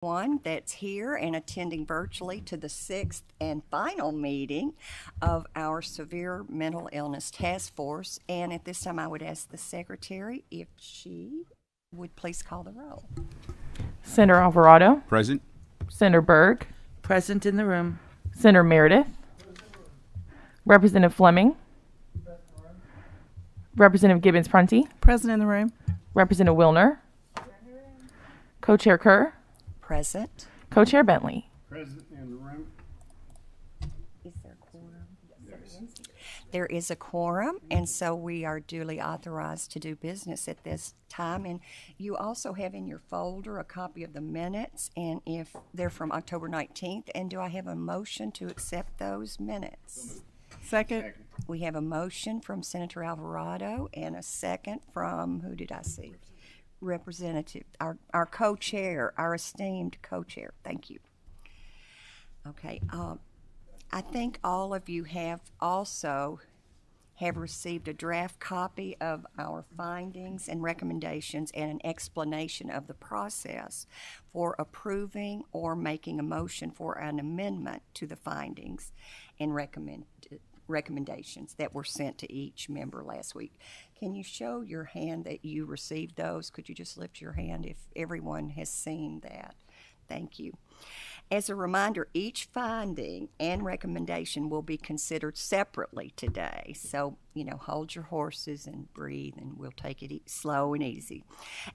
One that's here and attending virtually to the sixth and final meeting of our Severe Mental Illness Task Force. And at this time, I would ask the secretary if she would please call the roll. Senator Alvarado, Present. Senator Berg, Present in the room. Senator Meredith, Representative Fleming, Representative Gibbons-Prunty, Present in the room. Representative Wilner, Co-Chair Kerr, Present. Co-Chair Bentley. Present in the room. Is there a quorum? There is a quorum, and so we are duly authorized to do business at this time. And you also have in your folder a copy of the minutes, and if they're from October 19th. And do I have a motion to accept those minutes? Second. We have a motion from Senator Alvarado and a second from, who did I see? Representative, our co-chair, our esteemed co-chair. Thank you. Okay. I think all of you have received a draft copy of our findings and recommendations and an explanation of the process for approving or making a motion for an amendment to the findings and recommendations that were sent to each member last week. Can you show your hand that you received those? Could you just lift your hand if everyone has seen that? Thank you. As a reminder, each finding and recommendation will be considered separately today. So, hold your horses and breathe, and we'll take it slow and easy.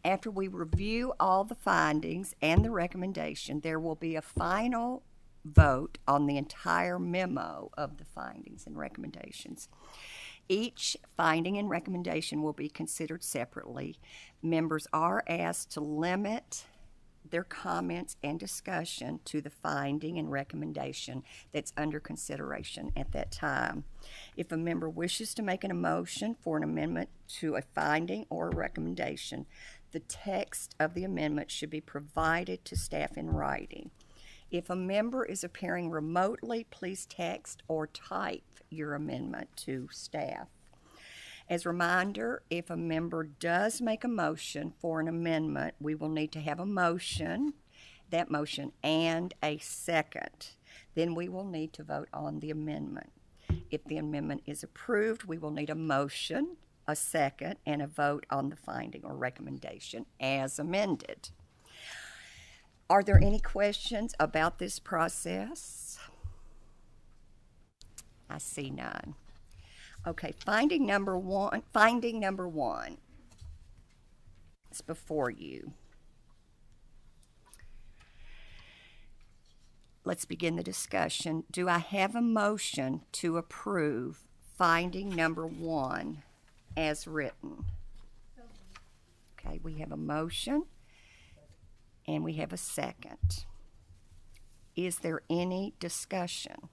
After we review all the findings and the recommendation, there will be a final vote on the entire memo of the findings and recommendations. Each finding and recommendation will be considered separately. Members are asked to limit their comments and discussion to the finding and recommendation that's under consideration at that time. If a member wishes to make an motion for an amendment to a finding or a recommendation, the text of the amendment should be provided to staff in writing. If a member is appearing remotely, please text or type your amendment to staff. As a reminder, if a member does make a motion for an amendment, we will need to have a motion, that motion, and a second. Then we will need to vote on the amendment. If the amendment is approved, we will need a motion, a second, and a vote on the finding or recommendation as amended. Are there any questions about this process? I see none. Okay, finding number one is before you. Let's begin the discussion. Do I have a motion to approve finding number one as written? Okay, we have a motion and we have a second. Is there any discussion?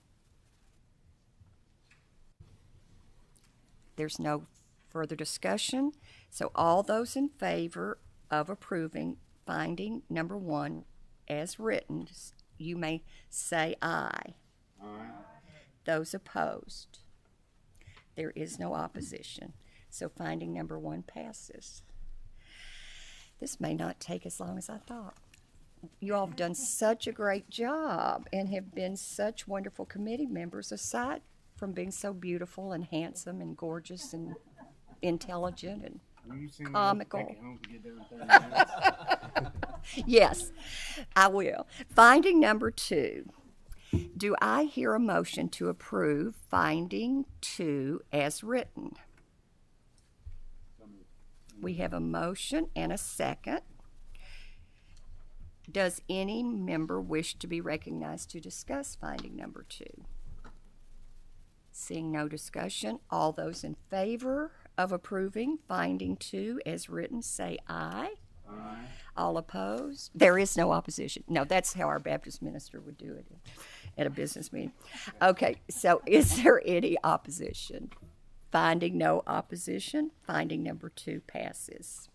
There's no further discussion, so all those in favor of approving finding number one as written, you may say aye. Aye. Those opposed? There is no opposition, so finding number one passes. This may not take as long as I thought. You all have done such a great job and have been such wonderful committee members, aside from being so beautiful and handsome and gorgeous and intelligent and comical. Yes, I will. Finding number two. Do I hear a motion to approve finding two as written? We have a motion and a second. Does any member wish to be recognized to discuss finding number two? Seeing no discussion, all those in favor of approving finding two as written say aye. Aye. All opposed? There is no opposition. No, that's how our Baptist minister would do it at a business meeting. Okay, so is there any opposition? Finding no opposition, finding number two passes.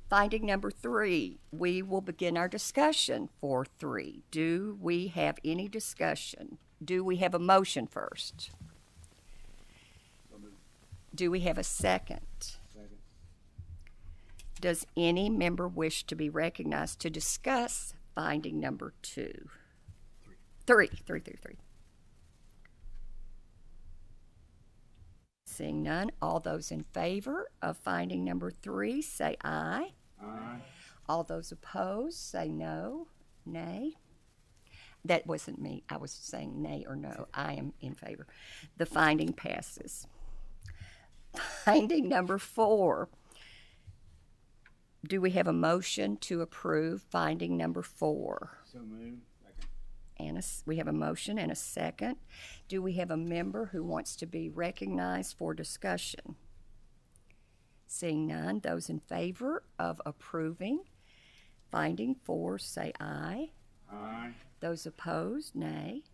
Finding number three, we will begin our discussion for three. Do we have any discussion? Do we have a motion first? Do we have a second? Does any member wish to be recognized to discuss finding number three. Seeing none, all those in favor of finding number 3, say aye. Aye. All those opposed, say no, nay. That wasn't me. I was saying nay or no. I am in favor. The finding passes. Finding number 4. Do we have a motion to approve finding number 4? So moved. Second. And we have a motion and a second. Do we have a member who wants to be recognized for discussion? Seeing none, those in favor of approving finding 4, say aye. Aye. Those opposed, nay.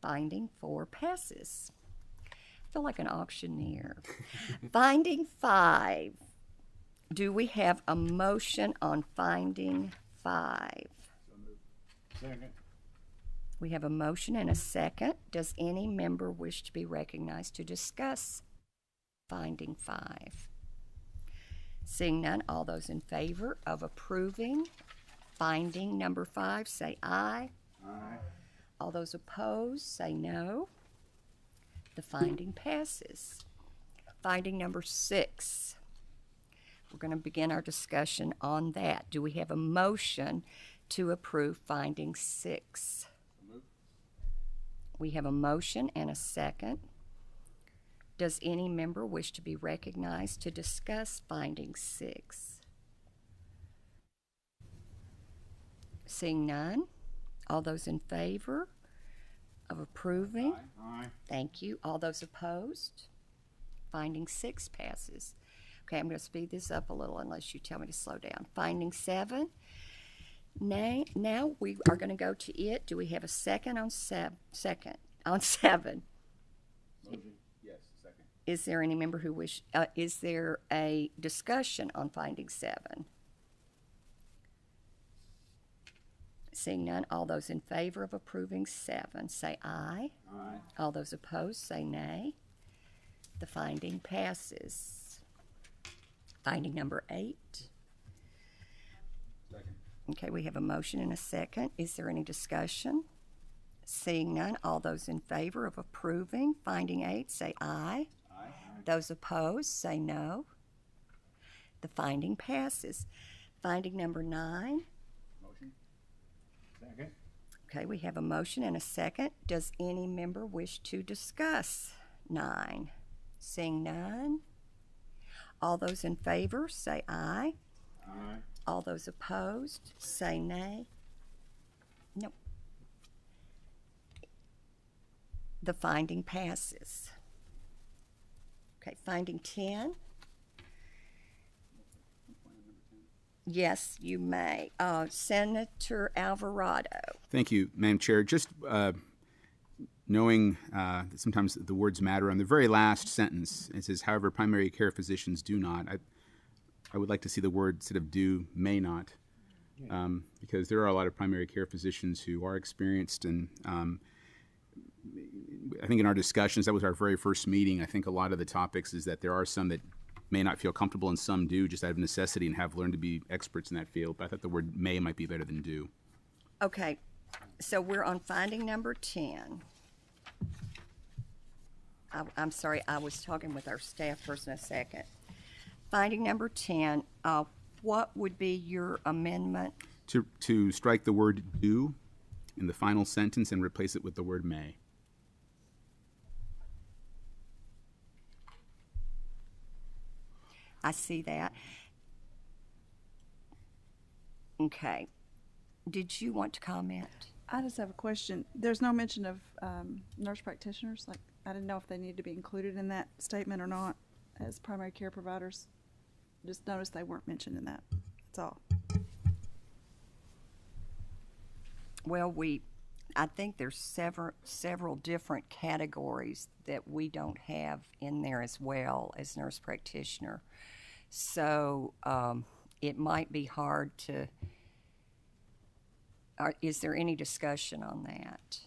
Finding 4 passes. I feel like an auctioneer. Finding 5. Do we have a motion on finding 5? So moved. Second. We have a motion and a second. Does any member wish to be recognized to discuss finding 5? Seeing none, all those in favor of approving finding number 5, say aye. Aye. All those opposed, say no. The finding passes. Finding number 6. We're going to begin our discussion on that. Do we have a motion to approve finding 6? So moved. We have a motion and a second. Does any member wish to be recognized to discuss finding 6? Seeing none, all those in favor of approving? Aye. Aye. Thank you. All those opposed? Finding 6 passes. Okay, I'm going to speed this up a little unless you tell me to slow down. Finding 7. Now we are going to go to it. Do we have a second on 7? Motion. Yes. Second. Is there any member who is there a discussion on finding 7? Seeing none, all those in favor of approving 7, say aye. Aye. All those opposed, say nay. The finding passes. Finding number 8. Second. Okay, we have a motion and a second. Is there any discussion? Seeing none, all those in favor of approving finding 8, say aye. Aye. Those opposed, say no. The finding passes. Finding number 9. Motion. Second. Okay, we have a motion and a second. Does any member wish to discuss 9? Seeing none, all those in favor say aye. Aye. All those opposed say nay. Nope. The finding passes. Okay, finding 10. Yes, you may. Senator Alvarado. Thank you, Madam Chair. Just knowing that sometimes the words matter, on the very last sentence, it says, however, primary care physicians do not. I would like to see the word instead of do, may not, because there are a lot of primary care physicians who are experienced, and I think in our discussions, that was our very first meeting, I think a lot of the topics is that there are some that may not feel comfortable and some do just out of necessity and have learned to be experts in that field, but I thought the word may might be better than do. Okay, so we're on finding number 10. I'm sorry, I was talking with our staff person a second. Finding number 10, what would be your amendment? To strike the word do in the final sentence and replace it with the word may. I see that. Okay. Did you want to comment? I just have a question. There's no mention of nurse practitioners. Like, I didn't know if they needed to be included in that statement or not as primary care providers. Just noticed they weren't mentioned in that. That's all. Well, I think there's several different categories that we don't have in there as well as nurse practitioner. So it might be hard to. Is there any discussion on that?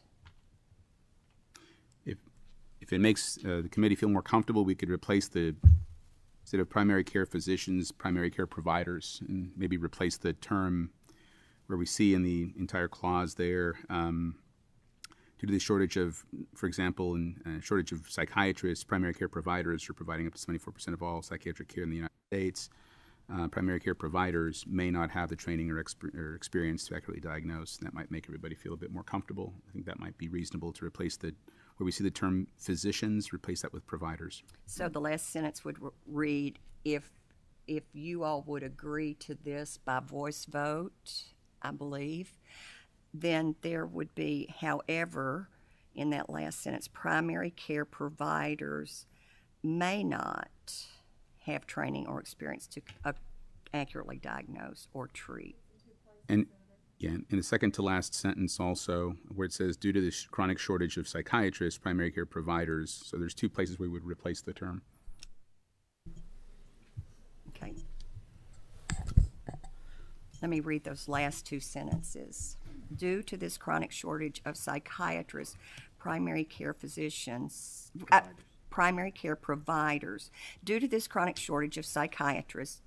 If it makes the committee feel more comfortable, we could replace instead of primary care physicians, primary care providers, and maybe replace the term where we see in the entire clause there, due to the shortage of, for example, shortage of psychiatrists, primary care providers are providing up to 74% of all psychiatric care in the United States. Primary care providers may not have the training or experience to accurately diagnose. And that might make everybody feel a bit more comfortable. I think that might be reasonable to replace where we see the term physicians, replace that with providers. So the last sentence would read, if you all would agree to this by voice vote, I believe, then there would be, however, in that last sentence, primary care providers may not have training or experience to accurately diagnose or treat. And yeah, in the second to last sentence also, where it says, due to the chronic shortage of psychiatrists, primary care providers, so there's two places where we would replace the term. Okay. Let me read those last two sentences. Due to this chronic shortage of psychiatrists, primary care physicians, primary care providers. Due to this chronic shortage of psychiatrists,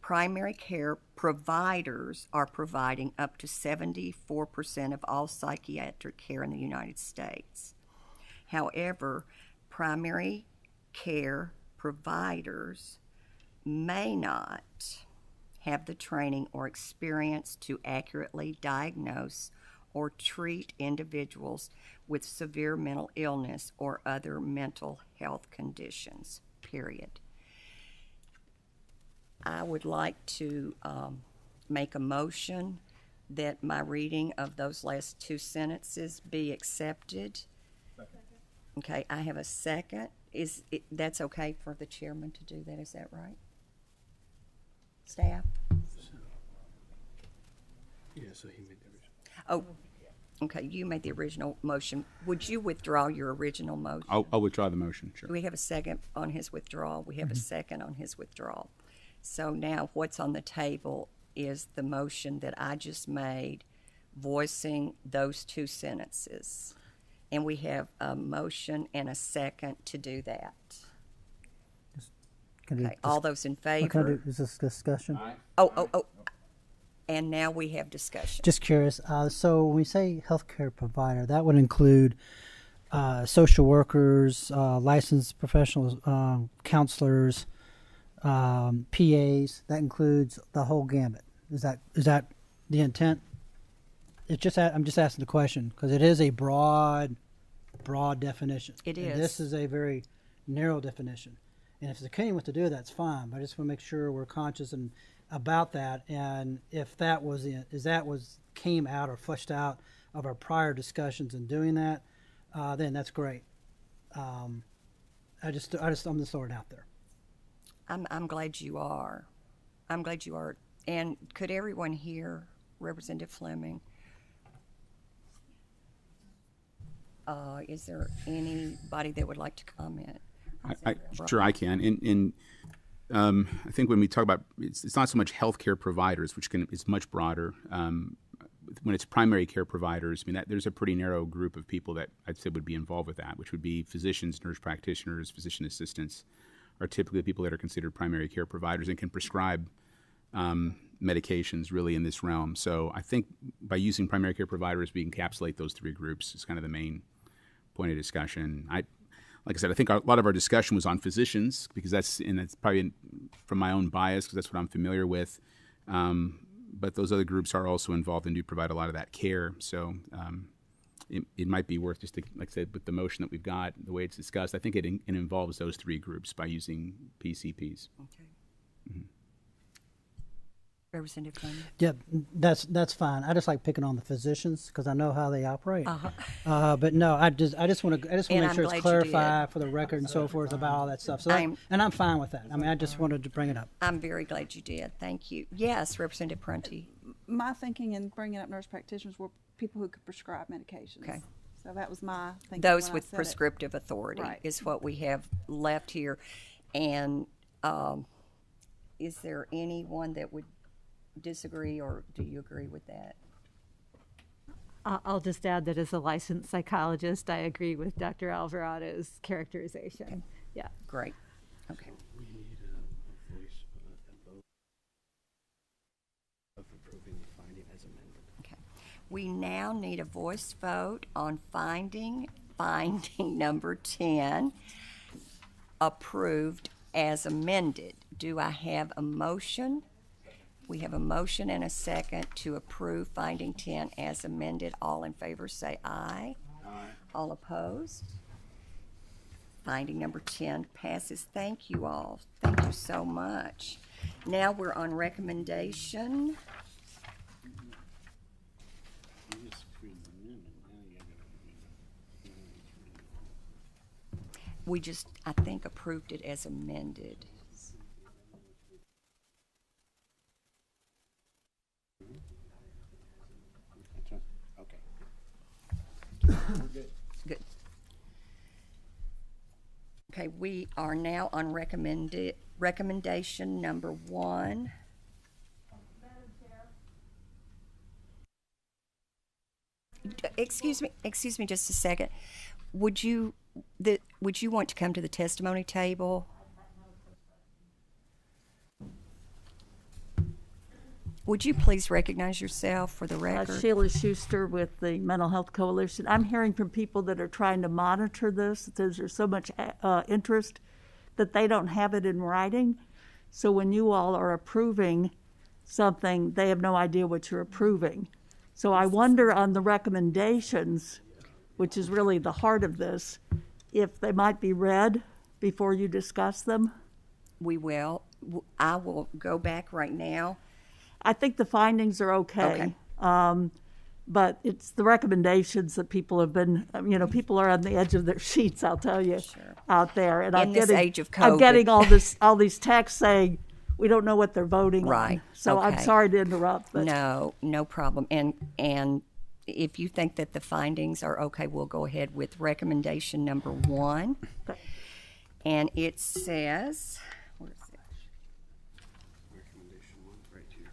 primary care providers are providing up to 74% of all psychiatric care in the United States. However, primary care providers may not have the training or experience to accurately diagnose or treat individuals with severe mental illness or other mental health conditions, period. I would like to make a motion that my reading of those last two sentences be accepted. Okay, I have a second. That's okay for the chairman to do that, is that right? Staff? Yeah, so he made everything. Oh, okay, you made the original motion. Would you withdraw your original motion? I'll withdraw the motion, sure. Do we have a second on his withdrawal? We have a second on his withdrawal. So now what's on the table is the motion that I just made, voicing those two sentences. And we have a motion and a second to do that. Okay, all those in What can I favor? do? Is this discussion? Oh. And now we have discussion. Just curious. So when we say healthcare provider, that would include social workers, licensed professional counselors, PAs. That includes the whole gamut. Is that the intent? I'm just asking the question because it is a broad definition. It And is. this is a very narrow definition. And if the county wants to do it, that's fine. But I just want to make sure we're conscious about that. And if that came out or fleshed out of our prior discussions in doing that, then that's great. I'm just throwing it out there. I'm glad you are. I'm glad you are. And could everyone hear Representative Fleming? Is there anybody that would like to comment? Sure, I can. I think when we talk about, it's not so much healthcare providers, which is much broader. When it's primary care providers, I mean, there's a pretty narrow group of people that I'd say would be involved with that, which would be physicians, nurse practitioners, physician assistants, are typically people that are considered primary care providers and can prescribe medications really in this realm. So I think by using primary care providers, we encapsulate those three groups. It's kind of the main point of discussion. Like I said, I think a lot of our discussion was on physicians because it's probably from my own bias because that's what I'm familiar with. But those other groups are also involved and do provide a lot of that care. So it might be worth just to, like I said, with the motion that we've got, the way it's discussed, I think it involves those three groups by using PCPs. Okay. Representative Fleming? Yeah, that's fine. I just like picking on the physicians because I know how they operate. But no, I just want to make sure I'm it's glad you clarified for the record and so forth about all that stuff. So and I'm fine with that. I mean, I just wanted to bring it up. I'm very glad you did. Thank you. Yes, Representative Prunty. My thinking in bringing up nurse practitioners were people who could prescribe medications. Okay. So that was my thinking. Those when I with said it. prescriptive authority Right. is what we have left here. And is there anyone that would disagree, or do you agree with that? I'll just add that as a licensed psychologist, I agree with Dr. Alvarado's characterization. Yeah. Great. Okay. We need a voice vote of approving the finding as amended. We now need a voice vote on finding number 10, approved as amended. Do I have a motion? We have a motion and a second to approve finding 10 as amended. All in favor say aye. Aye. All opposed? Finding number 10 passes. Thank you all. Thank you so much. Now we're on recommendation. We just, I think, approved it as amended. Good. Okay, we are now on recommendation number 1. Excuse me just a second. Would you want to come to the testimony table? Would you please recognize yourself for the record? Sheila Schuster with the Mental Health Coalition. I'm hearing from people that are trying to monitor this, that there's so much interest that they don't have it in writing. So when you all are approving something, they have no idea what you're approving. So I wonder on the recommendations, which is really the heart of this, if they might be read before you discuss them. We will. I will go back right now. I think the findings are okay. But it's the recommendations that people have been, people are on the edge of their sheets, I'll tell you, out there. And In this age of COVID. I'm getting all these texts saying, we don't know what they're voting on. So I'm sorry to interrupt. But No problem. And if you think that the findings are okay, we'll go ahead with recommendation number 1. Okay. And it says, where is it? Recommendation 1, right here.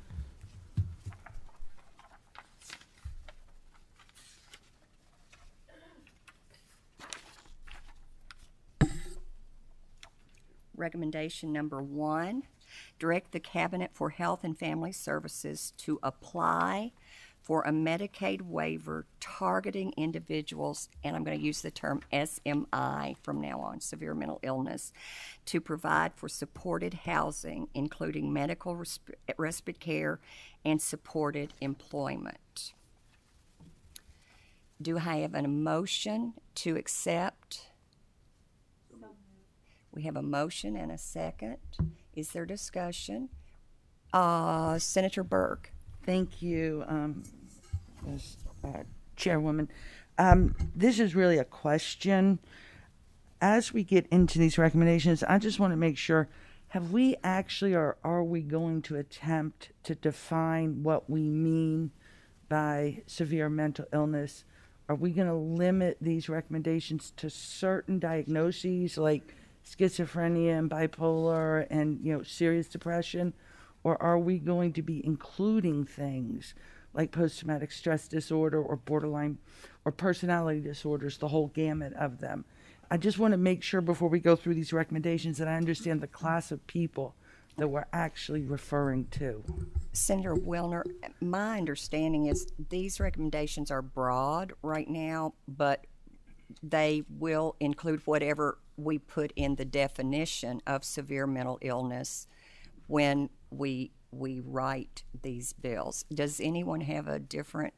Recommendation number 1, direct the Cabinet for Health and Family Services to apply for a Medicaid waiver targeting individuals, and I'm going to use the term SMI from now on, severe mental illness, to provide for supported housing, including medical respite care and supported employment. Do I have a motion to accept? We have a motion and a second. Is there discussion? Senator Berg. Thank you, Chairwoman. This is really a question. As we get into these recommendations, I just want to make sure, have we actually, or are we going to attempt to define what we mean by severe mental illness? Are we going to limit these recommendations to certain diagnoses like schizophrenia and bipolar and, serious depression? Or are we going to be including things like post-traumatic stress disorder or borderline or personality disorders, the whole gamut of them? I just want to make sure before we go through these recommendations that I understand the class of people that we're actually referring to. Senator Wilner, my understanding is these recommendations are broad right now, but they will include whatever we put in the definition of severe mental illness when we write these bills. Does anyone have a different?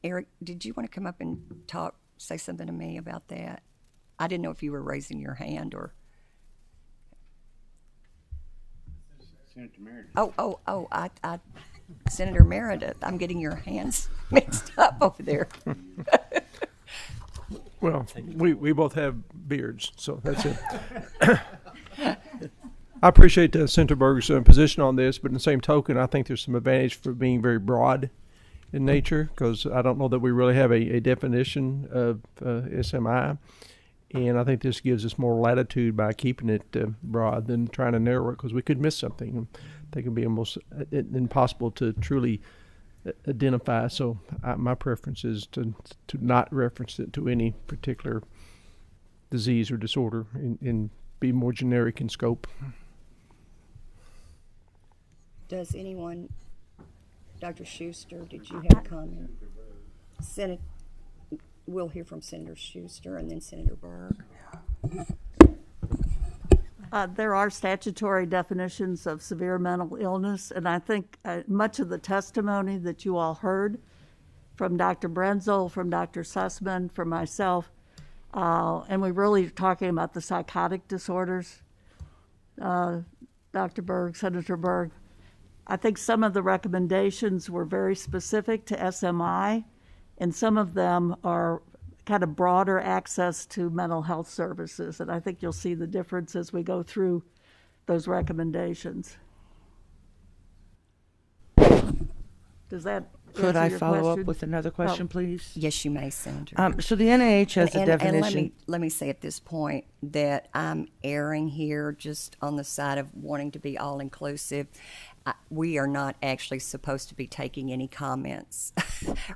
Eric, did you want to come up and say something to me about that? I didn't know if you were raising your hand or. Senator Meredith. I Senator Meredith. I'm getting your hands mixed up over there. Well, we both have beards, so that's it. I appreciate Senator Berg's position on this, but in the same token, I think there's some advantage for being very broad in nature, because I don't know that we really have a definition of SMI, and I think this gives us more latitude by keeping it broad than trying to narrow it, because we could miss something. I think it would be almost impossible to truly identify. So my preference is to not reference it to any particular disease or disorder and be more generic in scope. Does anyone, Dr. Schuster, did you have a comment? We'll hear from Senator Schuster and then Senator Berg. There are statutory definitions of severe mental illness, and I think much of the testimony that you all heard from Dr. Brenzel, from Dr. Sussman, from myself, and we're really talking about the psychotic disorders, Dr. Berg, Senator Berg. I think some of the recommendations were very specific to SMI, and some of them are kind of broader access to mental health services. And I think you'll see the difference as we go through those recommendations. Does that Could answer I your follow question? up with another question, Oh. please? Yes, you may, Senator. So the NIH has a And definition. let me say at this point that I'm erring here just on the side of wanting to be all inclusive. We are not actually supposed to be taking any comments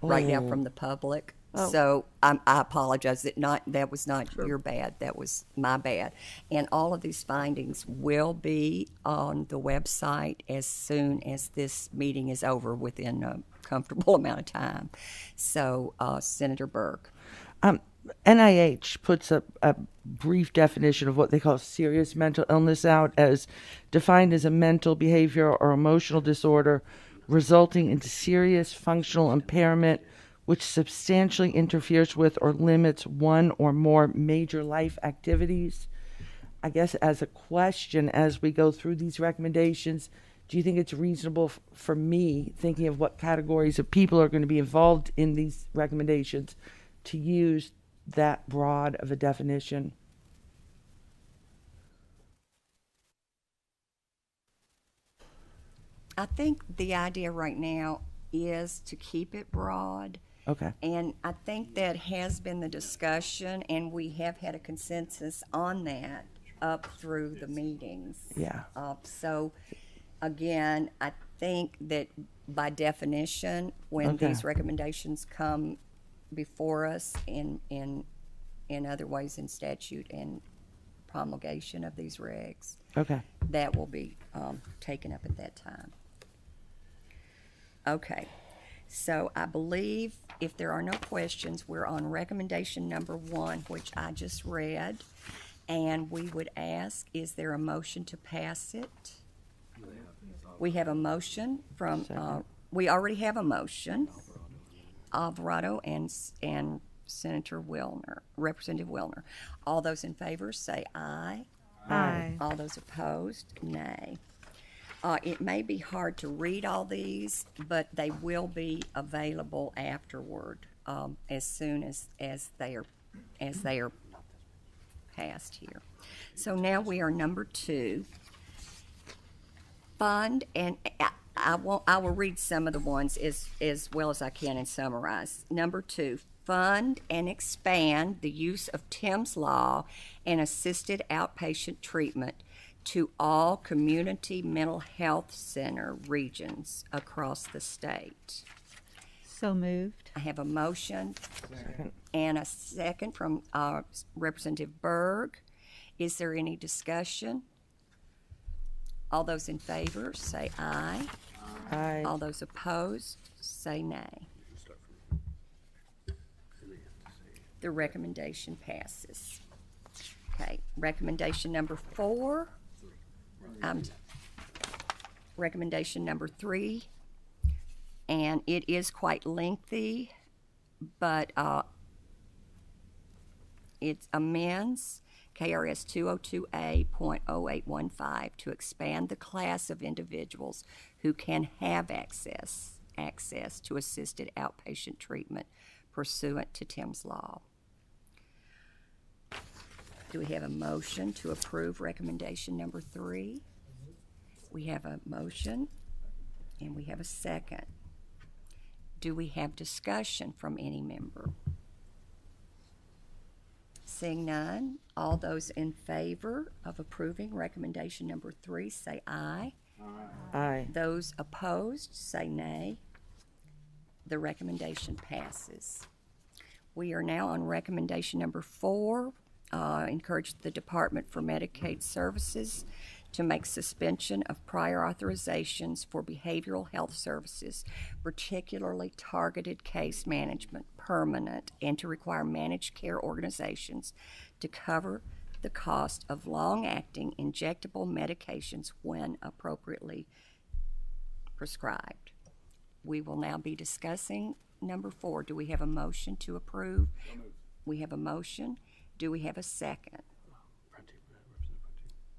right now from the public. So I apologize that was not your bad. That was my bad. And all of these findings will be on the website as soon as this meeting is over, within a comfortable amount of time. So, Senator Berg. NIH puts a brief definition of what they call serious mental illness out as defined as a mental, behavioral, or emotional disorder resulting in serious functional impairment which substantially interferes with or limits one or more major life activities. I guess as a question, as we go through these recommendations, do you think it's reasonable for me, thinking of what categories of people are going to be involved in these recommendations, to use that broad of a definition? I think the idea right now is to keep it broad. Okay. And I think that has been the discussion, and we have had a consensus on that up through the meetings. Yeah. So, again, I think that by definition, when Okay. these recommendations come before us in other ways in statute and promulgation of these regs, Okay. that will be taken up at that time. Okay. So I believe if there are no questions, we're on recommendation number 1, which I just read. And we would ask, is there a motion to pass it? We have a motion from, we already have a motion. Alvarado and Senator Wilner, Representative Wilner. All those in favor say aye. Aye. All those opposed, nay. It may be hard to read all these, but they will be available afterward, as soon as they are passed here. So now we are number 2. Fund, and I will read some of the ones as well as I can and summarize. Number 2, fund and expand the use of Thames Law and assisted outpatient treatment to all community mental health center regions across the state. So moved. I have a motion and a second from Representative Berg. Is there any discussion? All those in favor say aye. Aye. All those opposed say nay. The recommendation passes. Okay, recommendation number 4. Recommendation number 3, and it is quite lengthy, but it amends KRS 202A.0815 to expand the class of individuals who can have access to assisted outpatient treatment pursuant to Thames Law. Do we have a motion to approve recommendation number 3? We have a motion and we have a second. Do we have discussion from any member? Seeing none, all those in favor of approving recommendation number 3 say aye. Aye. Those opposed say nay. The recommendation passes. We are now on recommendation number 4. Encourage the Department for Medicaid Services to make suspension of prior authorizations for behavioral health services, particularly targeted case management, permanent, and to require managed care organizations to cover the cost of long-acting injectable medications when appropriately prescribed. We will now be discussing number 4. Do we have a motion to approve? We have a motion. Do we have a second?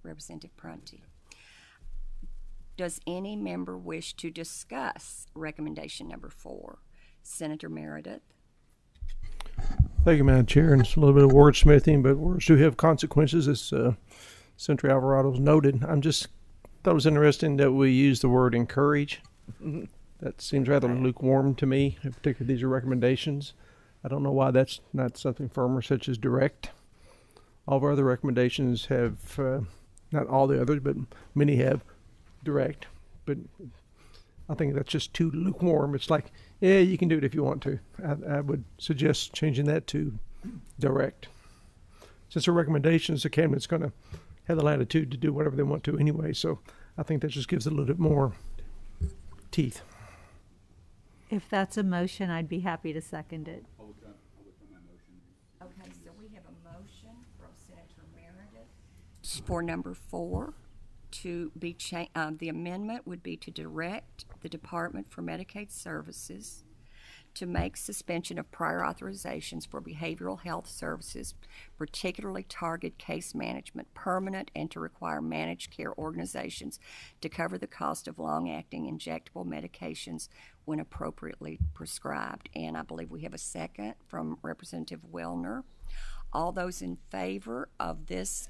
Representative Prunty. Does any member wish to discuss recommendation number 4? Senator Meredith? Thank you, Madam Chair. And it's a little bit of wordsmithing, but words do have consequences, as Senator Alvarado's noted. Thought it was interesting that we use the word encourage. That seems rather lukewarm to me, particularly these are recommendations. I don't know why that's not something firmer, such as direct. All of our other recommendations have, not all the others, but many have direct. But I think that's just too lukewarm. It's like, yeah, you can do it if you want to. I would suggest changing that to direct. Since the recommendations, the cabinet's going to have the latitude to do whatever they want to anyway. So I think that just gives it a little bit more teeth. If that's a motion, I'd be happy to second it. Okay, so we have a motion from Senator Meredith for number 4 to be the amendment would be to direct the Department for Medicaid Services to make suspension of prior authorizations for behavioral health services, particularly target case management, permanent, and to require managed care organizations to cover the cost of long-acting injectable medications when appropriately prescribed. And I believe we have a second from Representative Wilner. All those in favor of this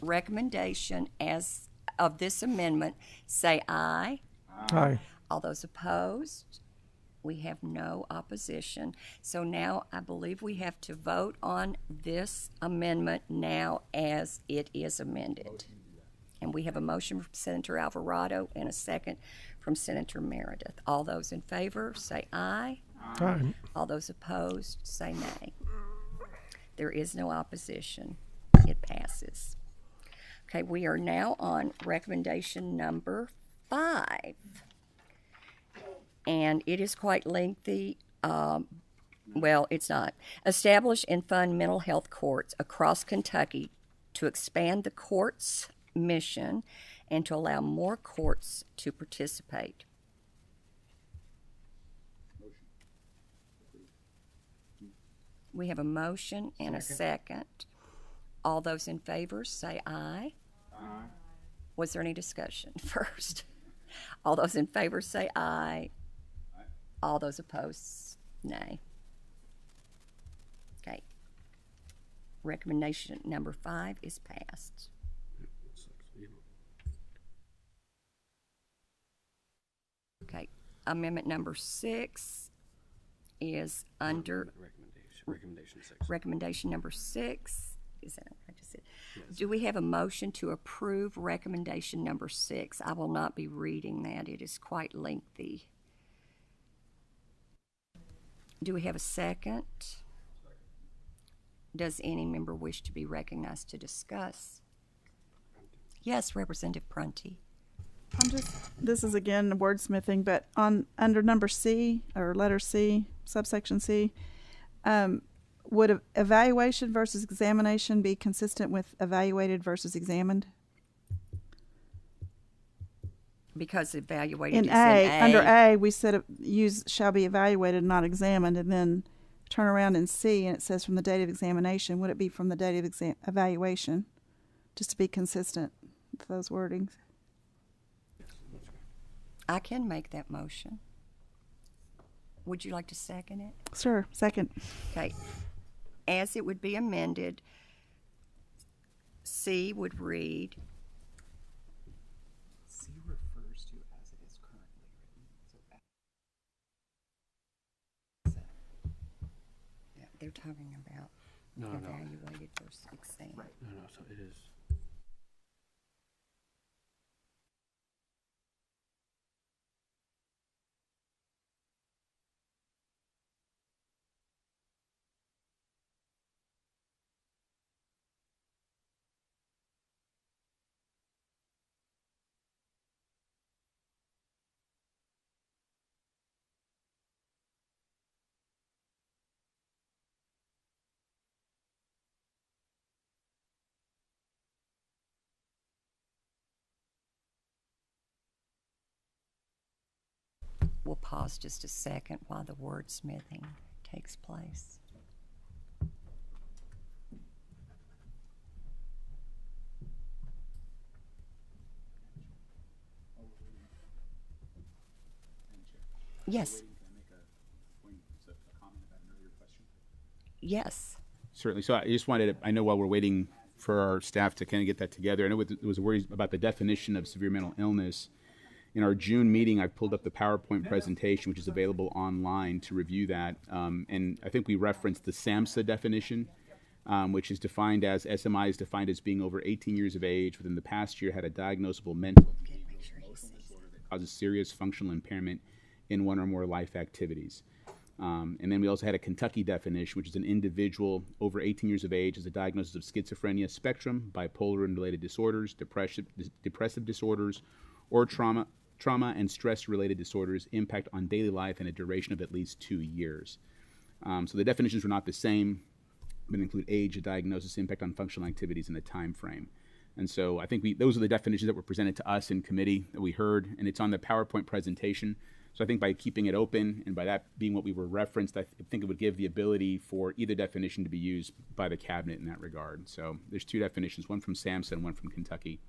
recommendation of this amendment say aye. Aye. All those opposed? We have no opposition. So now I believe we have to vote on this amendment now as it is amended. And we have a motion from Senator Alvarado and a second from Senator Meredith. All those in favor say aye. Aye. All those opposed say nay. There is no opposition. It passes. Okay, we are now on recommendation number 5. And it is quite lengthy. Well, it's not. Establish and fund mental health courts across Kentucky to expand the court's mission and to allow more courts to participate. We have a motion and a second. All those in favor say aye. Aye. Was there any discussion first? All those in favor say aye. Aye. All those opposed, nay. Okay. Recommendation number 5 is passed. Okay. Amendment number 6 is under recommendation number 6. Is that what I just said? Yes. Do we have a motion to approve recommendation number 6? I will not be reading that. It is quite lengthy. Do we have a second? Does any member wish to be recognized to discuss? Yes, Representative Prunty. This is again wordsmithing, but under number C, or letter C, subsection C, would evaluation versus examination be consistent with evaluated versus examined? Because evaluated in is A, in A. Under A, we said shall be evaluated, not examined, and then turn around in C, and it says from the date of examination. Would it be from the date of evaluation, just to be consistent with those wordings? I can make that motion. Would you like to second it? Sure, second. Okay. As it would be amended, C would read. C refers to as it is currently written. So Yeah, they're talking about evaluated versus examined. right. No, so it is. We'll pause just a second while the wordsmithing takes place. Yes. Yes. Certainly. So I just wanted to, I know while we're waiting for our staff to kind of get that together, I know there was a worry about the definition of severe mental illness. In our June meeting, I pulled up the PowerPoint presentation, which is available online to review that. And I think we referenced the SAMHSA definition, which is defined as, SMI is defined as being over 18 years of age within the past year had a diagnosable mental and behavioral emotional disorder that causes serious functional impairment in one or more life activities. And then we also had a Kentucky definition, which is an individual over 18 years of age has a diagnosis of schizophrenia spectrum, bipolar and related disorders, depressive disorders, or trauma and stress-related disorders impact on daily life in a duration of at least 2 years. So the definitions were not the same, but include age, a diagnosis, impact on functional activities, and a time frame. And so I think those are the definitions that were presented to us in committee that we heard, and it's on the PowerPoint presentation. So I think by keeping it open and by that being what we were referenced, I think it would give the ability for either definition to be used by the cabinet in that regard. So there's two definitions, one from SAMHSA and one from Kentucky.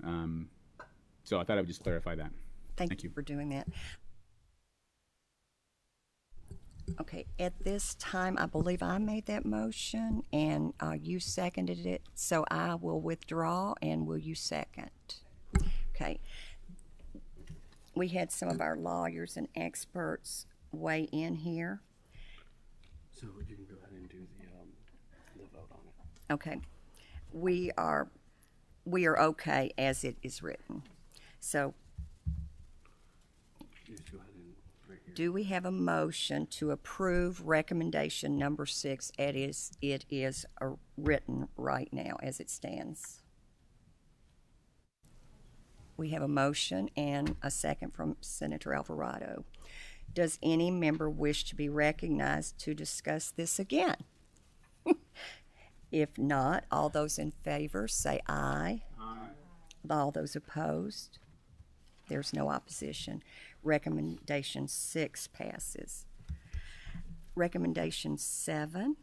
So I thought I would just clarify that. Thank you for doing that. Okay, at this time, I believe I made that motion and you seconded it, so I will withdraw and will you second? Okay. We had some of our lawyers and experts weigh in here. So you can go ahead and do the vote on it. Okay. We are okay as it is written. So Just go ahead and right here. do we have a motion to approve recommendation number 6 as it is written right now as it stands? We have a motion and a second from Senator Alvarado. Does any member wish to be recognized to discuss this again? If not, all those in favor say aye. Aye. All those opposed? There's no opposition. Recommendation 6 passes. Recommendation 7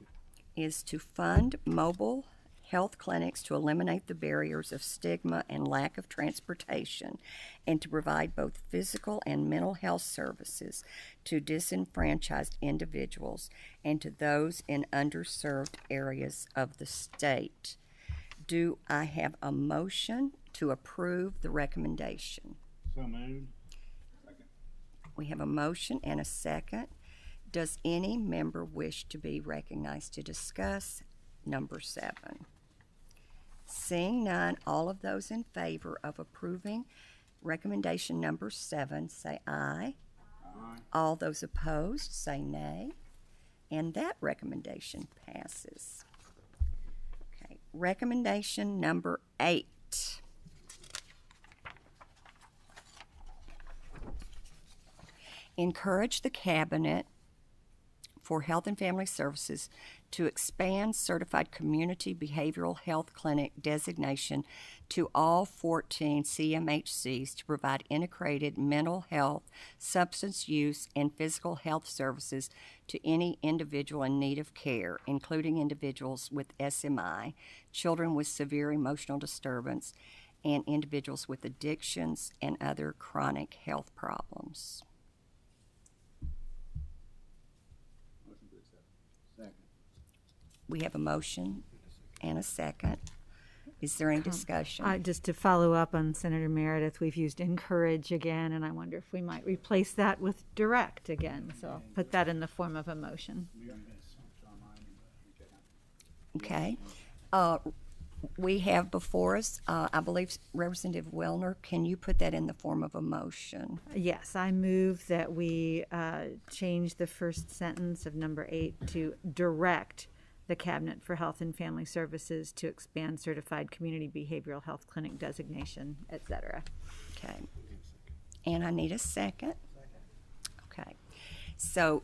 is to fund mobile health clinics to eliminate the barriers of stigma and lack of transportation and to provide both physical and mental health services to disenfranchised individuals and to those in underserved areas of the state. Do I have a motion to approve the recommendation? So moved. Second. We have a motion and a second. Does any member wish to be recognized to discuss number 7? Seeing none, all of those in favor of approving recommendation number 7 say aye. Aye. All those opposed say nay. And that recommendation passes. Okay, recommendation number 8. Encourage the Cabinet for Health and Family Services to expand certified community behavioral health clinic designation to all 14 CMHCs to provide integrated mental health, substance use, and physical health services to any individual in need of care, including individuals with SMI, children with severe emotional disturbance, and individuals with addictions and other chronic health problems. We have a motion and a second. Is there any discussion? Just to follow up on Senator Meredith, we've used encourage again, and I wonder if we might replace that with direct again. So I'll put that in the form of a motion. Okay. We have before us, I believe, Representative Wilner, can you put that in the form of a motion? Yes, I move that we change the first sentence of number 8 to direct the Cabinet for Health and Family Services to expand certified community behavioral health clinic designation, etc. Okay. And I need a second. Okay. So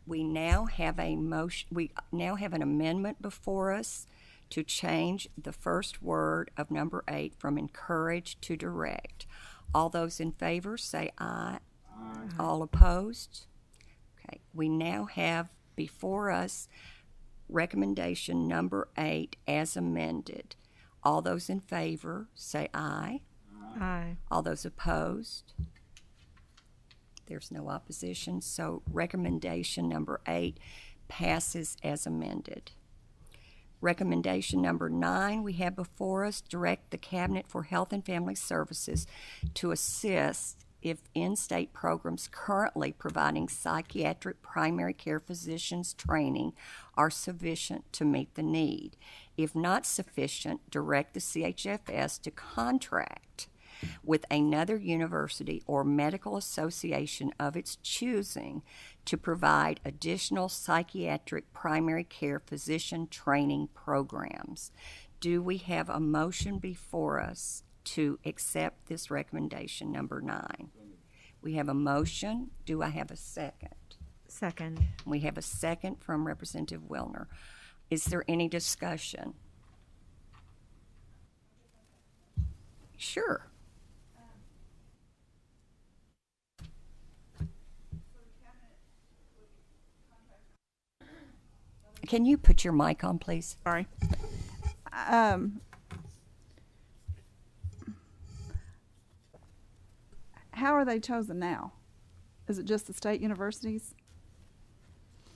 we now have a motion, we now have an amendment before us to change the first word of number 8 from encourage to direct. All those in favor say aye. Aye. All opposed? Okay, we now have before us recommendation number 8 as amended. All those in favor say aye. Aye. All those opposed? There's no opposition, so recommendation number 8 passes as amended. Recommendation number 9 we have before us, direct the Cabinet for Health and Family Services to assist if in-state programs currently providing psychiatric primary care physicians training are sufficient to meet the need. If not sufficient, direct the CHFS to contract with another university or medical association of its choosing to provide additional psychiatric primary care physician training programs. Do we have a motion before us to accept this recommendation number 9? We have a motion. Do I have a second? Second. We have a second from Representative Wilner. Is there any discussion? Sure. Can you put your mic on, please? Sorry. How are they chosen now? Is it just the state universities?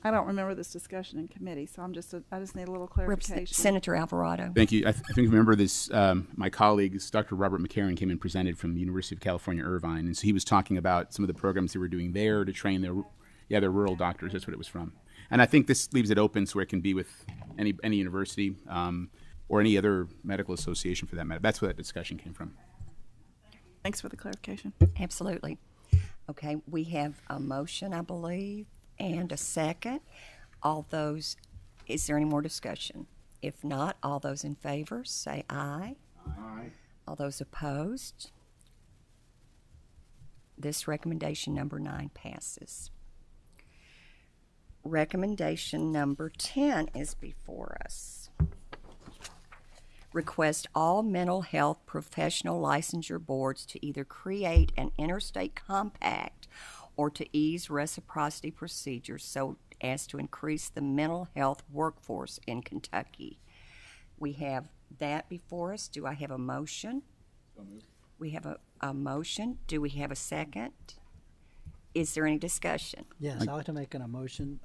I don't remember this discussion in committee, so I just need a little clarification. Senator Alvarado. Thank you. I think remember this. My colleagues, Dr. Robert McCarran, came and presented from the University of California, Irvine, and so he was talking about some of the programs they were doing there to train their rural doctors. That's what it was from. And I think this leaves it open so it can be with any university or any other medical association for that matter. That's where that discussion came from. Thanks for the clarification. Absolutely. Okay, we have a motion, I believe, and a second. Is there any more discussion? If not, all those in favor say aye. Aye. All those opposed? This recommendation number 9 passes. Recommendation number 10 is before us. Request all mental health professional licensure boards to either create an interstate compact or to ease reciprocity procedures so as to increase the mental health workforce in Kentucky. We have that before us. Do I have a motion? So moved. We have a motion. Do we have a second? Is there any discussion? Yes, I'd like to make a motion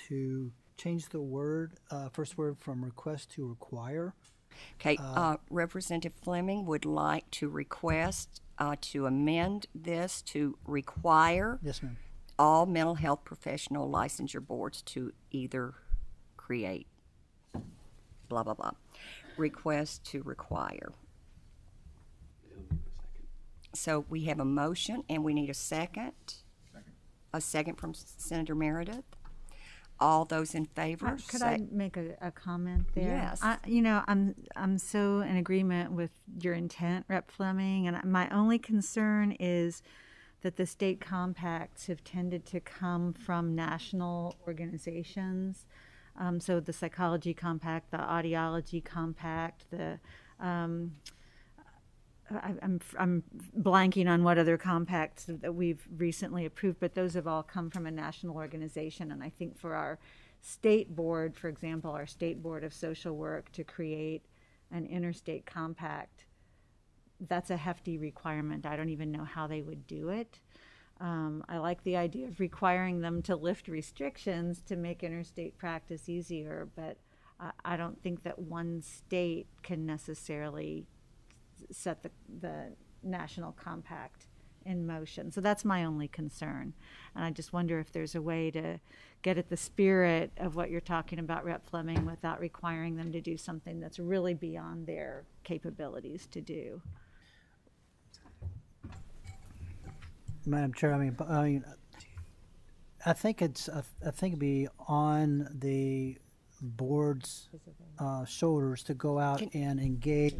to change the word, first word from request to require. Okay, Representative Fleming would like to request to amend this to require Yes, ma'am. all mental health professional licensure boards to either create blah, blah, blah. Request to require. So we have a motion and we need a second. A second from Senator Meredith. All those in favor Could I make a comment there? Yes. I'm so in agreement with your intent, Rep. Fleming, and my only concern is that the state compacts have tended to come from national organizations. So the Psychology Compact, the Audiology Compact, the I'm blanking on what other compacts that we've recently approved, but those have all come from a national organization. And I think for our state board, for example, our State Board of Social Work to create an interstate compact, that's a hefty requirement. I don't even know how they would do it. I like the idea of requiring them to lift restrictions to make interstate practice easier, but I don't think that one state can necessarily set the national compact in motion. So that's my only concern. And I just wonder if there's a way to get at the spirit of what you're talking about, Rep. Fleming, without requiring them to do something that's really beyond their capabilities to do. Madam Chair, I think it'd be on the board's shoulders to go out and engage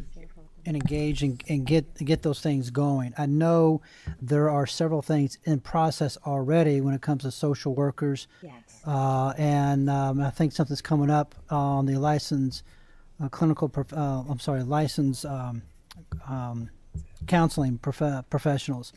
and get those things going. I know there are several things in process already when it comes to social workers. Yes. And I think something's coming up on the license counseling professionals.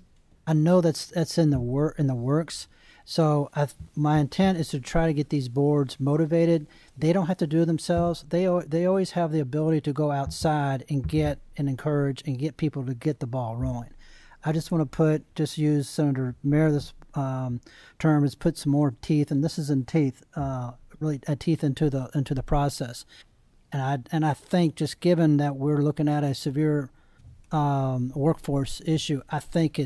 I know that's in the works. So my intent is to try to get these boards motivated. They don't have to do it themselves. They always have the ability to go outside and get and encourage and get people to get the ball rolling. I just want to use Senator Meredith's term, is put some more teeth, and this is in teeth, really teeth into the process. And I think, just given that we're looking at a severe workforce issue, I think we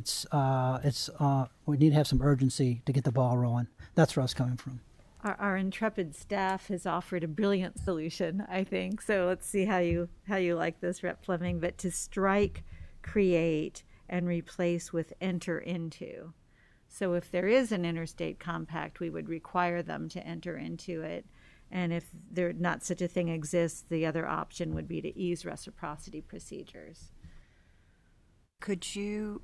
need to have some urgency to get the ball rolling. That's where I was coming from. Our intrepid staff has offered a brilliant solution, I think. So let's see how you like this, Rep. Fleming. But to strike, create, and replace with enter into. So if there is an interstate compact, we would require them to enter into it. And if there not such a thing exists, the other option would be to ease reciprocity procedures. Could you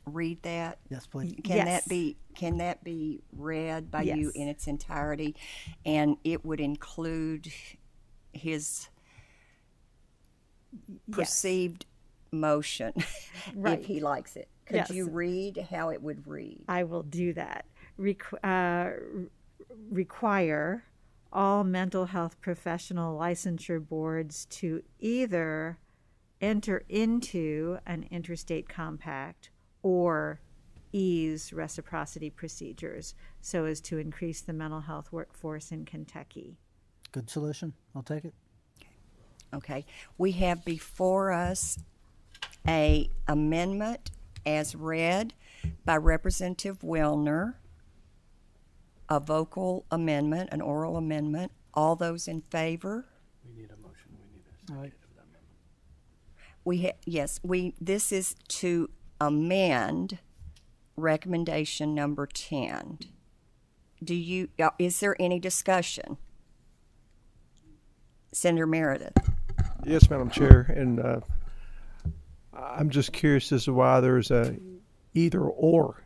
read that? Yes, please. Can that be read by you Yes. in its entirety? And it would include his perceived motion Right. if he likes it. Could Yes. you read how it would read? I will do that. Require all mental health professional licensure boards to either enter into an interstate compact or ease reciprocity procedures so as to increase the mental health workforce in Kentucky. Good solution. I'll take it. Okay. We have before us a amendment as read by Representative Wilner, a vocal amendment, an oral amendment. All those in favor? We need a motion. We need a second All right. of that amendment. This is to amend recommendation number 10. Is there any discussion? Senator Meredith. Yes, Madam Chair, and I'm just curious as to why there's a either or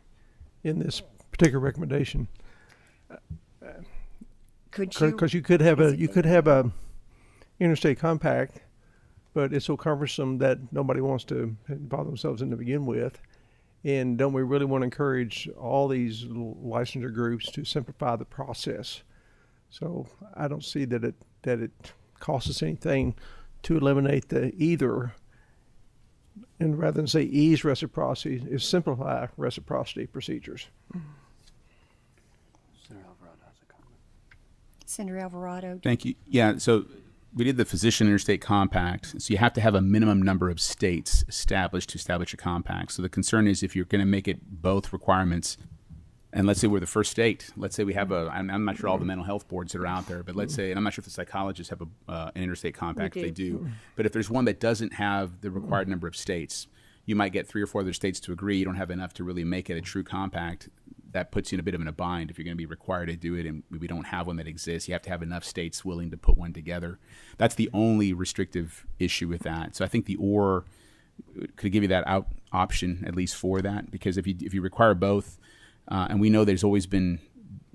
in this particular recommendation. Could you? Because you could have a interstate compact, but it's so cumbersome that nobody wants to involve themselves in to begin with. And don't we really want to encourage all these licensure groups to simplify the process? So I don't see that it costs us anything to eliminate the either, and rather than say ease reciprocity, is simplify reciprocity procedures. Senator Alvarado has a comment. Senator Alvarado. Thank you. Yeah, so we did the physician interstate compact. So you have to have a minimum number of states established to establish a compact. So the concern is if you're going to make it both requirements, and let's say we're the first state. Let's say we have I'm not sure all the mental health boards that are out there, but let's say, and I'm not sure if the psychologists have an interstate compact. We If they do. do. But if there's one that doesn't have the required number of states, you might get 3 or 4 other states to agree. You don't have enough to really make it a true compact. That puts you in a bit of a bind if you're going to be required to do it, and we don't have one that exists. You have to have enough states willing to put one together. That's the only restrictive issue with that. So I think the or could give you that option at least for that, because if you require both, and we know there's always been,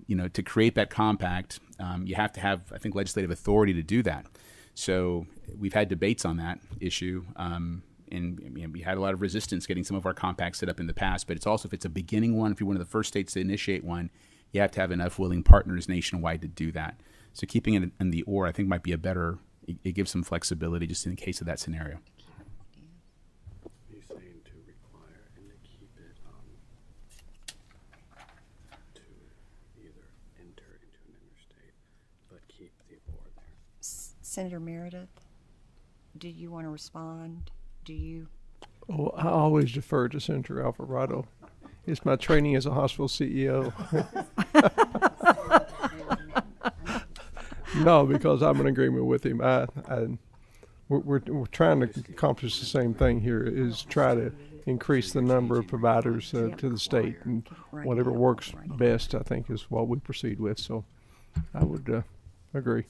to create that compact, you have to have, I think, legislative authority to do that. So we've had debates on that issue. And we had a lot of resistance getting some of our compacts set up in the past, but it's also, if it's a beginning one, if you're one of the first states to initiate one, you have to have enough willing partners nationwide to do that. So keeping it in the or, I think, might be it gives some flexibility just in the case of that scenario. He's saying to require and to keep it to either enter into an interstate, but keep the or there. Senator Meredith, do you want to respond? Do you? Oh, I always defer to Senator Alvarado. It's my training as a hospital CEO. No, because I'm in agreement with him. We're trying to accomplish the same thing here, is try to increase the number of providers to the state, and whatever works best, I think, is what we proceed with. So I would agree.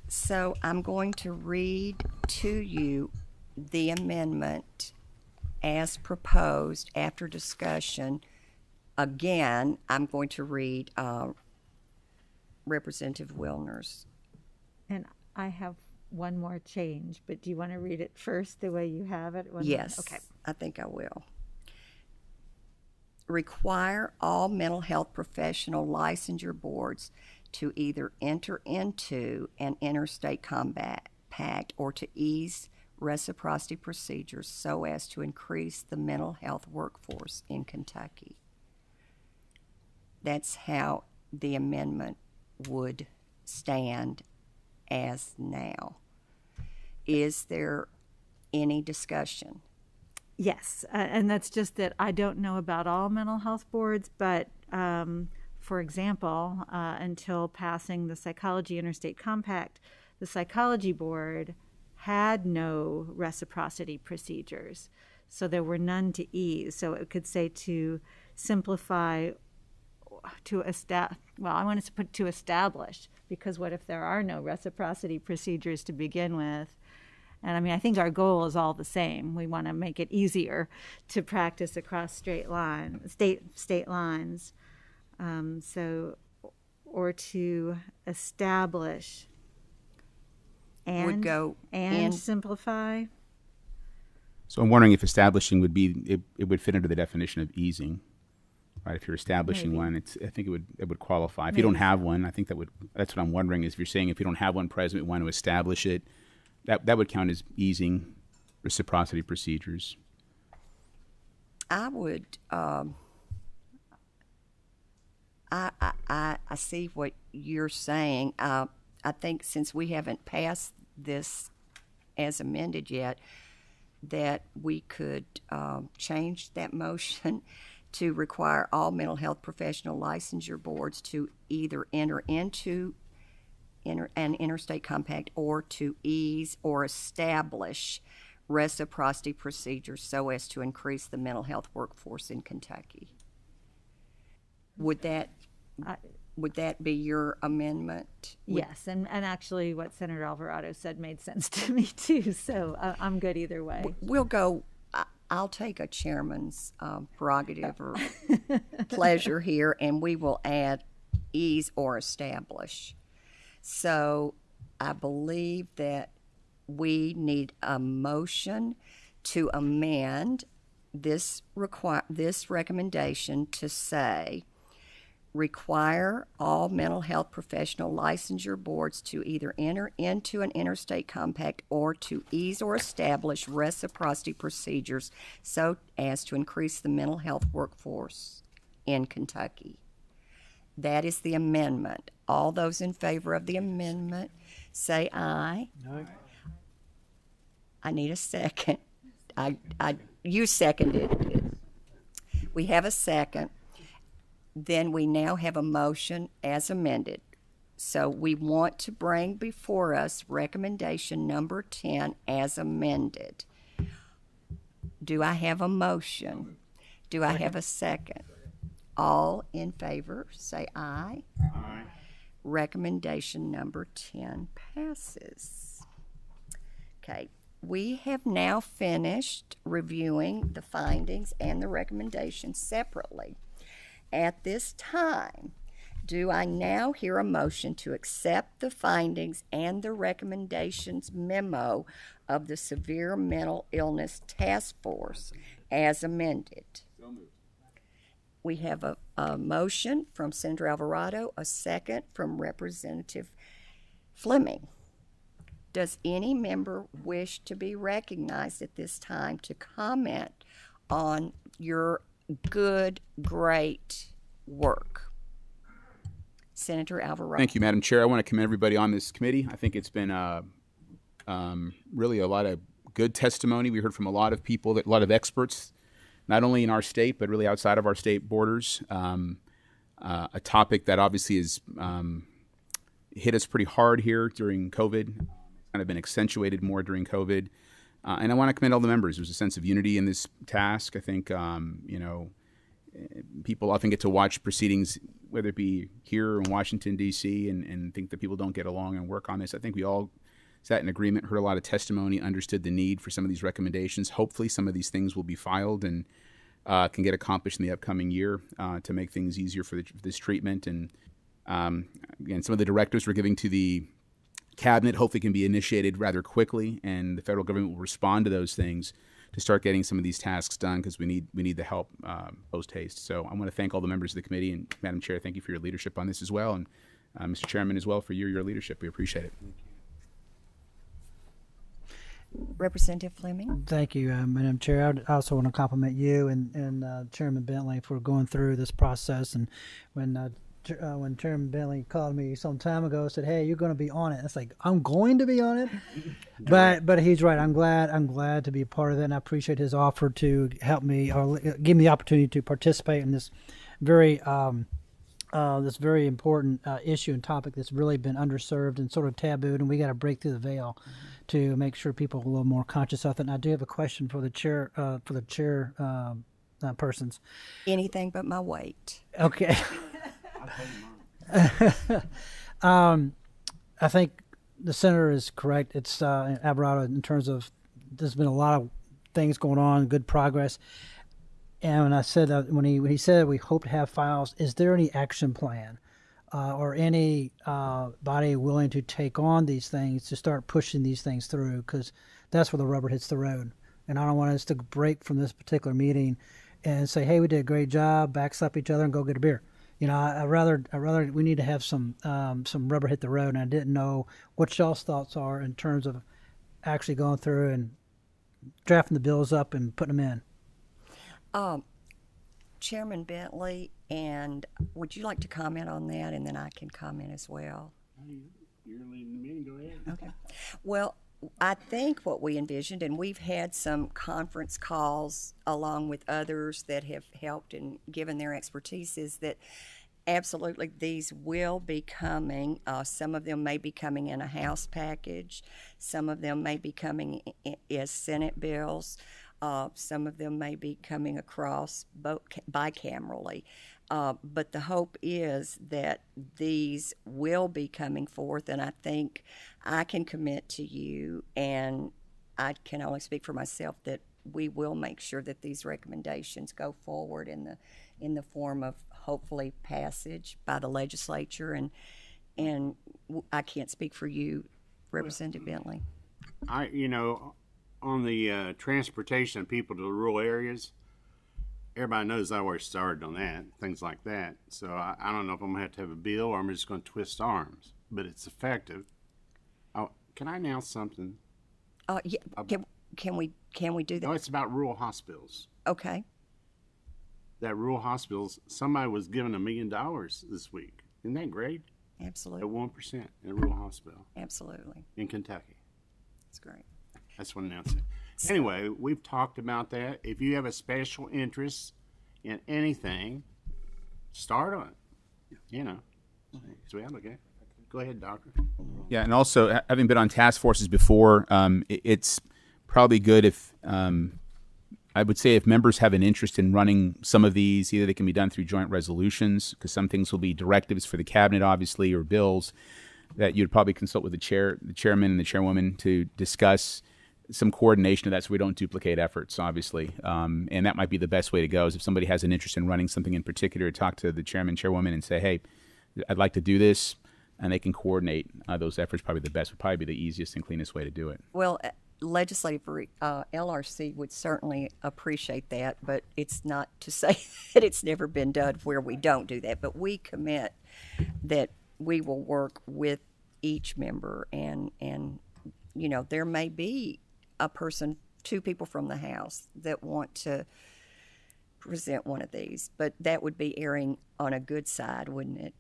So I'm going to read to you the amendment as proposed after discussion. Again, I'm going to read Representative Wilner's. And I have one more change, but do you want to read it first the way you have it? Yes, Okay. I think I will. Require all mental health professional licensure boards to either enter into an interstate compact or to ease reciprocity procedures so as to increase the mental health workforce in Kentucky. That's how the amendment would stand as now. Is there any discussion? Yes, and that's just that I don't know about all mental health boards, but for example, until passing the Psychology Interstate Compact, the Psychology Board had no reciprocity procedures. So there were none to ease. So it could say to simplify, to establish, well, I wanted to put to establish, because what if there are no reciprocity procedures to begin with? And I mean, I think our goal is all the same. We want to make it easier to practice across state lines. So, or to establish and Would go and in. simplify. So I'm wondering if establishing would be, it would fit under the definition of easing, right? If you're establishing Maybe. one, I think it would qualify. If you don't Maybe. have one, I think that's what I'm wondering is if you're saying if you don't have one present, we want to establish it, that would count as easing reciprocity procedures. I would. I see what you're saying. I think since we haven't passed this as amended yet, that we could change that motion to require all mental health professional licensure boards to either enter into an interstate compact or to ease or establish reciprocity procedures so as to increase the mental health workforce in Kentucky. Would that be your amendment? Yes, and actually what Senator Alvarado said made sense to me too, so I'm good either way. We'll go, I'll take a chairman's prerogative or pleasure here, and we will add ease or establish. So I believe that we need a motion to amend this recommendation to say, require all mental health professional licensure boards to either enter into an interstate compact or to ease or establish reciprocity procedures so as to increase the mental health workforce in Kentucky. That is the amendment. All those in favor of the amendment say aye. No. I need a second. You seconded it. We have a second. Then we now have a motion as amended. So we want to bring before us recommendation number 10 as amended. Do I have a motion? Do I have a second? All in favor, say aye. Aye. Recommendation number 10 passes. Okay, we have now finished reviewing the findings and the recommendations separately. At this time, do I now hear a motion to accept the findings and the recommendations memo of the Severe Mental Illness Task Force as amended? So moved. We have a motion from Senator Alvarado, a second from Representative Fleming. Does any member wish to be recognized at this time to comment on your good, great work? Senator Alvarado. Thank you, Madam Chair. I want to commend everybody on this committee. I think it's been really a lot of good testimony. We heard from a lot of people, a lot of experts, not only in our state, but really outside of our state borders. A topic that obviously has hit us pretty hard here during COVID. It's kind of been accentuated more during COVID. And I want to commend all the members. There's a sense of unity in this task. I think, people often get to watch proceedings, whether it be here in Washington, D.C., and think that people don't get along and work on this. I think we all sat in agreement, heard a lot of testimony, understood the need for some of these recommendations. Hopefully some of these things will be filed and can get accomplished in the upcoming year to make things easier for this treatment. And again, some of the directives we're giving to the cabinet hopefully can be initiated rather quickly, and the federal government will respond to those things to start getting some of these tasks done, because we need the help post haste. So I want to thank all the members of the committee, and Madam Chair, thank you for your leadership on this as well, and Mr. Chairman as well for your leadership. We appreciate it. Representative Fleming. Thank you, Madam Chair. I also want to compliment you and Chairman Bentley for going through this process. And when Chairman Bentley called me some time ago, said, "Hey, you're going to be on it." It's like, I'm going to be on it, but he's right. I'm glad to be a part of that, and I appreciate his offer to help me or give me the opportunity to participate in this very important issue and topic that's really been underserved and sort of tabooed, and we got to break through the veil to make sure people are a little more conscious of it. And I do have a question for the chair persons. Anything but my weight. Okay. I think the senator is correct. It's Alvarado in terms of there's been a lot of things going on, good progress. And when I said when he said we hope to have files, is there any action plan or any body willing to take on these things to start pushing these things through? Because that's where the rubber hits the road. And I don't want us to break from this particular meeting and say, "Hey, we did a great job," backslap each other and go get a beer. You know, I rather we need to have some rubber hit the road. And I didn't know what y'all's thoughts are in terms of actually going through and drafting the bills up and putting them in. Chairman Bentley, and would you like to comment on that, and then I can comment as well? You're leading the meeting. Go ahead. Okay. Well, I think what we envisioned, and we've had some conference calls along with others that have helped and given their expertise, is that absolutely these will be coming. Some of them may be coming in a House package. Some of them may be coming as Senate bills. Some of them may be coming across bicamerally. But the hope is that these will be coming forth, and I think I can commit to you, and I can only speak for myself, that we will make sure that these recommendations go forward in the form of hopefully passage by the legislature, and I can't speak for you, Representative Bentley. On the transportation of people to the rural areas, everybody knows I always started on that, things like that. So I don't know if I'm going to have a bill or I'm just going to twist arms, but it's effective. Can I announce something? Yeah. Can we do that? No, it's about rural hospitals. Okay. That rural hospitals, somebody was given $1 million this week. Isn't that great? Absolutely. At 1% in a rural hospital. Absolutely. In Kentucky. That's great. I just want to announce it. Anyway, we've talked about that. If you have a special interest in anything, start on it. You know. So we have okay. Go ahead, Doctor. Yeah, and also having been on task forces before, it's probably good if I would say if members have an interest in running some of these, either they can be done through joint resolutions, because some things will be directives for the cabinet, obviously, or bills that you'd probably consult with the chairman and the chairwoman to discuss some coordination of that, so we don't duplicate efforts, obviously. And that might be the best way to go, is if somebody has an interest in running something in particular, talk to the chairman, chairwoman, and say, "Hey, I'd like to do this," and they can coordinate those efforts. Probably the best, would probably be the easiest and cleanest way to do it. Well, legislative LRC would certainly appreciate that, but it's not to say that it's never been done where we don't do that. But we commit that we will work with each member, and you know, there may be two people from the House that want to present one of these, but that would be erring on a good side, wouldn't it,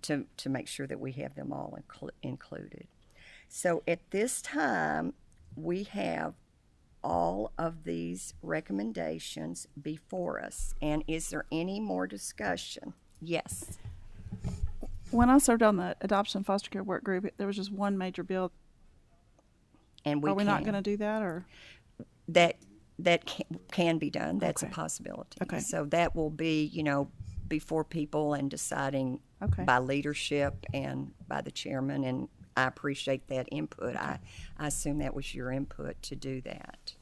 to make sure that we have them all included. So at this time, we have all of these recommendations before us, and is there any more discussion? Yes. When I served on the adoption foster care work group, there was just one major bill. And are we not going to do that, or that can be done? That's okay. A possibility. Okay. So that will be, you know, before people and deciding okay. by leadership and by the chairman, and I appreciate that input. I assume that was your input to do that.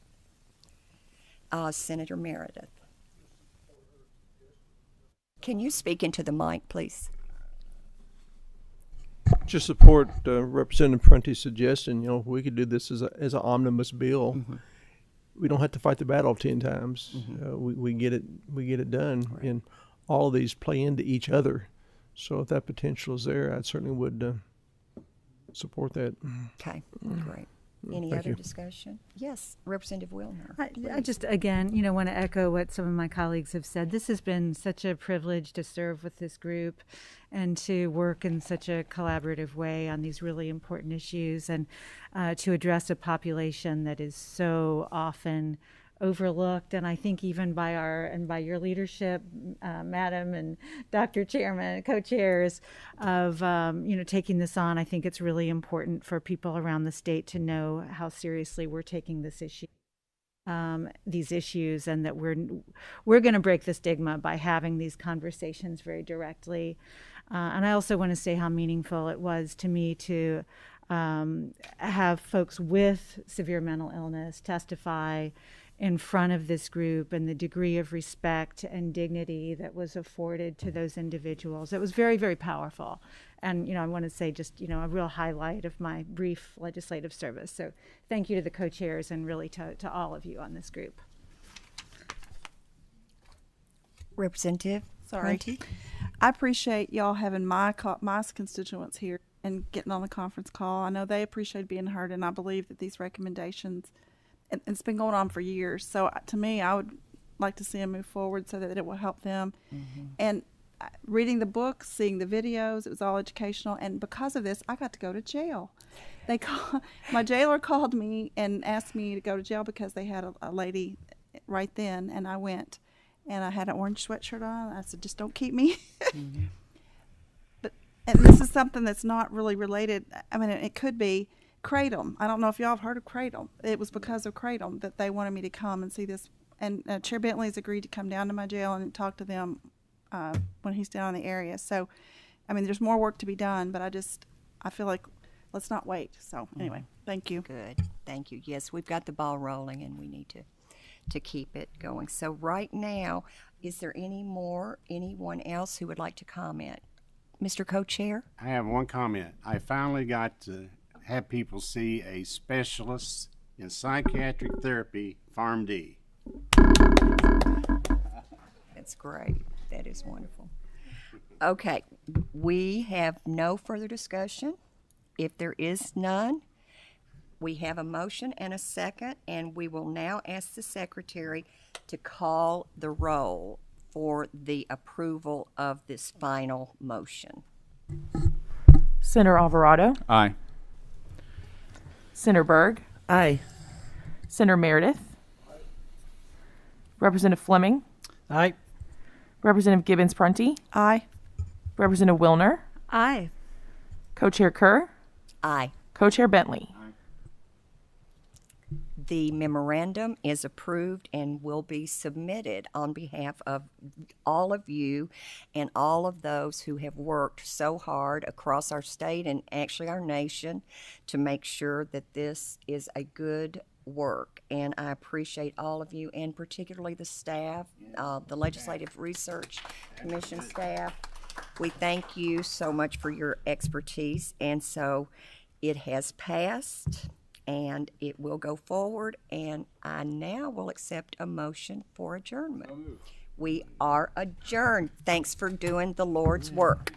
Senator Meredith. Can you speak into the mic, please? Just support Representative Prunty's suggestion. You know, we could do this as an omnibus bill. We don't have to fight the battle 10 times. We get it done, and all of these play into each other. So if that potential is there, I certainly would support that. Okay, great. Any Thank other you. discussion? Yes, Representative Wilner. I just, again, want to echo what some of my colleagues have said. This has been such a privilege to serve with this group and to work in such a collaborative way on these really important issues, and to address a population that is so often overlooked. And I think even by your leadership, Madam and Dr. Chairman, co-chairs of, taking this on, I think it's really important for people around the state to know how seriously we're taking this issue, these issues, and that we're going to break the stigma by having these conversations very directly. And I also want to say how meaningful it was to me to have folks with severe mental illness testify in front of this group, and the degree of respect and dignity that was afforded to those individuals. It was very, very powerful. And, I want to say just, a real highlight of my brief legislative service. So thank you to the co-chairs and really to all of you on this group. Representative Prunty? I appreciate y'all having my constituents here and getting on the conference call. I know they appreciate being heard, and I believe that these recommendations, and it's been going on for years. So to me, I would like to see them move forward so that it will help them. And reading the books, seeing the videos, it was all educational. And because of this, I got to go to jail. My jailer called me and asked me to go to jail because they had a lady right then, and I went. And I had an orange sweatshirt on. I said, just don't keep me. And this is something that's not really related. I mean, it could be Kratom. I don't know if y'all have heard of Kratom. It was because of Kratom that they wanted me to come and see this. And Chair Bentley has agreed to come down to my jail and talk to them when he's down in the area. So, I mean, there's more work to be done, but I feel like let's not wait. So anyway, thank you. Good. Thank you. Yes, we've got the ball rolling, and we need to keep it going. So right now, is there anyone else who would like to comment? Mr. Co-Chair? I have one comment. I finally got to have people see a specialist in psychiatric therapy, PharmD. That's great. That is wonderful. Okay, we have no further discussion. If there is none, we have a motion and a second, and we will now ask the secretary to call the roll for the approval of this final motion. Senator Alvarado, Aye. Senator Berg, Aye. Senator Meredith, Representative Fleming, Aye. Representative Gibbons Prunty, Aye. Representative Wilner, Aye. Co-Chair Kerr, Aye. Co-Chair Bentley. The memorandum is approved and will be submitted on behalf of all of you and all of those who have worked so hard across our state and actually our nation to make sure that this is a good work. And I appreciate all of you, and particularly the staff, the Legislative Research Commission staff. We thank you so much for your expertise. And so it has passed, and it will go forward, and I now will accept a motion for adjournment. We are adjourned. Thanks for doing the Lord's work.